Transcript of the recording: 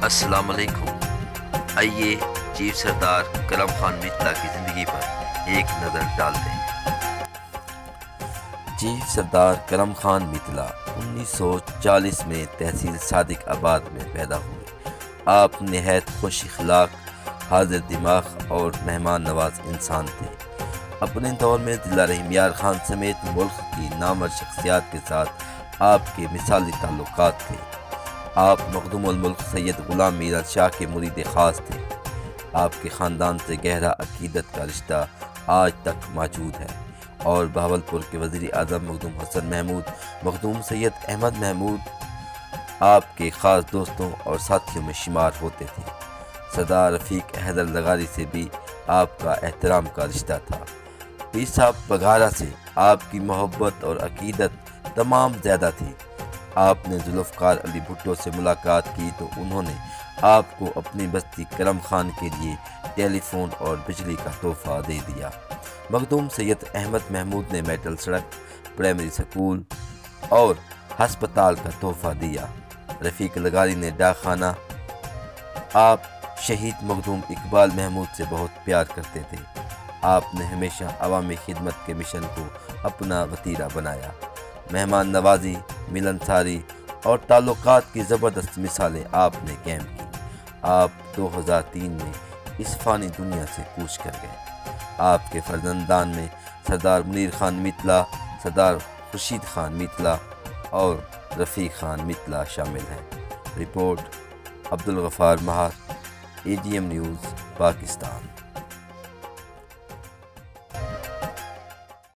السلام علیکم۔ آئیے چیف سردار کرم خان متلا کی زندگی پر ایک نظر ڈالتے ہیں۔ چیف سردار کرم خان متلا 1940 میں تحصیل صادق آباد میں پیدا ہوئے۔ آپ نہایت خوش اخلاق، حاضر دماغ اور مہمان نواز انسان تھے۔ اپنے دور میں ضلع رحیم یار خان سمیت ملک کی نامور شخصیات کے ساتھ آپ کے مثالی تعلقات تھے۔ آپ مخدوم الملک سید غلام میران شاہ کے مرید خاص تھے۔ آپ کے خاندان سے گہرا عقیدت کا رشتہ آج تک موجود ہے اور بہاولپور کے وزیر اعظم مخدوم حسن محمود، مخدوم سید احمد محمود آپ کے خاص دوستوں اور ساتھیوں میں شمار ہوتے تھے۔ سردار رفیق حیدر لغاری سے بھی آپ کا احترام کا رشتہ تھا۔ پیر صاحب بگھارا سے آپ کی محبت اور عقیدت تمام زیادہ تھی۔ آپ نے ذوالفقار علی بھٹو سے ملاقات کی تو انہوں نے آپ کو اپنی بستی کرم خان کے لیے ٹیلی فون اور بجلی کا تحفہ دے دیا۔ مخدوم سید احمد محمود نے میٹل سڑک، پرائمری سکول اور ہسپتال کا تحفہ دیا۔ رفیق لغاری نے ڈاک خانہ۔ آپ شہید مخدوم اقبال محمود سے بہت پیار کرتے تھے۔ آپ نے ہمیشہ عوامی خدمت کے مشن کو اپنا وتیرہ بنایا۔ مہمان نوازی، ملنساری اور تعلقات کی زبردست مثالیں آپ نے قائم کی۔ آپ 2003 میں اس فانی دنیا سے کوچ کر گئے۔ آپ کے فرزندان میں سردار منیر خان متلا، سردار خورشید خان متلا اور رفیق خان متلا شامل ہیں۔ رپورٹ عبدالغفار مہار، AGM نیوز، پاکستان۔